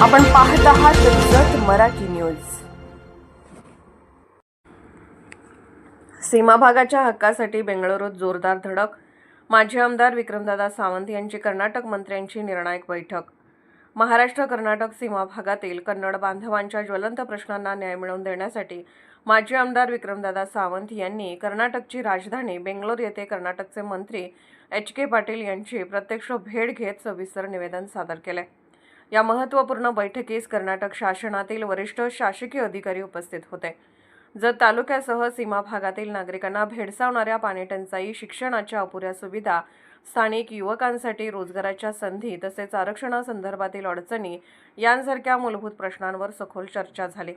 आपण पाहत आहात जत मराठी न्यूज। सीमा भागाच्या हक्कासाठी बेंगळुरूत जोरदार धडक। माजी आमदार विक्रमदादा सावंत यांची कर्नाटक मंत्र्यांची निर्णायक बैठक। महाराष्ट्र कर्नाटक सीमा भागातील कन्नड बांधवांच्या ज्वलंत प्रश्नांना न्याय मिळवून देण्यासाठी माजी आमदार विक्रमदादा सावंत यांनी कर्नाटकची राजधानी बेंगळूर येथे कर्नाटकचे मंत्री एच.के. पाटील यांची प्रत्यक्ष भेट घेत सविस्तर निवेदन सादर केले। या महत्त्वपूर्ण बैठकीस कर्नाटक शासनातील वरिष्ठ शासकीय अधिकारी उपस्थित होते। जत तालुक्यासह सीमा भागातील नागरिकांना भेडसावणाऱ्या पाणीटंचाई, शिक्षणाच्या अपुऱ्या सुविधा, स्थानिक युवकांसाठी रोजगाराच्या संधी तसेच आरक्षणासंदर्भातील अडचणी यांसारख्या मूलभूत प्रश्नांवर सखोल चर्चा झाली।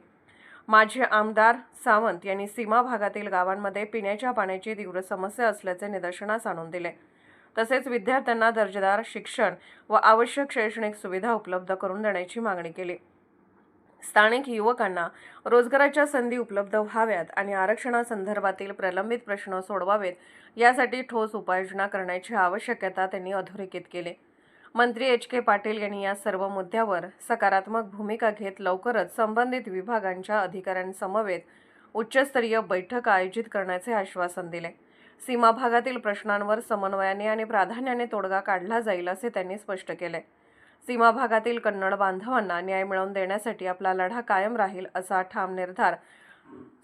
माजी आमदार सावंत यांनी सीमा भागातील गावांमध्ये पिण्याच्या पाण्याची तीव्र समस्या असल्याचे निदर्शनास आणून दिले। तसेच विद्यार्थ्यांना दर्जेदार शिक्षण व आवश्यक शैक्षणिक सुविधा उपलब्ध करून देण्याची मागणी केली। स्थानिक युवकांना रोजगाराच्या संधी उपलब्ध व्हाव्यात आणि आरक्षणासंदर्भातील प्रलंबित प्रश्न सोडवावेत यासाठी ठोस उपाययोजना करण्याची आवश्यकता त्यांनी अधोरेखित केली। मंत्री एच.के. पाटील यांनी या सर्व मुद्द्यावर सकारात्मक भूमिका घेत लवकरच संबंधित विभागांच्या अधिकाऱ्यांसमवेत उच्चस्तरीय बैठक आयोजित करण्याचे आश्वासन दिले। सीमा भागातील प्रश्नांवर समन्वयाने आणि प्राधान्याने तोडगा काढला जाईल असे त्यांनी स्पष्ट केले। सीमा भागातील कन्नड बांधवांना न्याय मिळवून देण्यासाठी आपला लढा कायम राहील असा ठाम निर्धार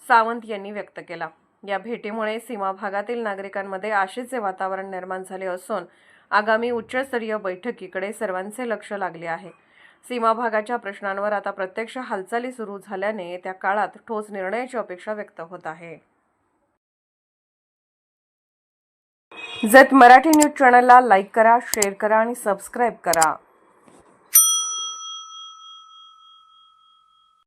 सावंत यांनी व्यक्त केला। या भेटीमुळे सीमा भागातील नागरिकांमध्ये आशेचे वातावरण निर्माण झाले असून आगामी उच्चस्तरीय बैठकीकडे सर्वांचे लक्ष लागले आहे। सीमा भागाच्या प्रश्नांवर आता प्रत्यक्ष हालचाली सुरू झाल्याने येत्या काळात ठोस निर्णयाची अपेक्षा व्यक्त होत आहे। जत मराठी न्यूज चॅनलला लाईक करा, शेअर करा आणि सबस्क्राईब करा।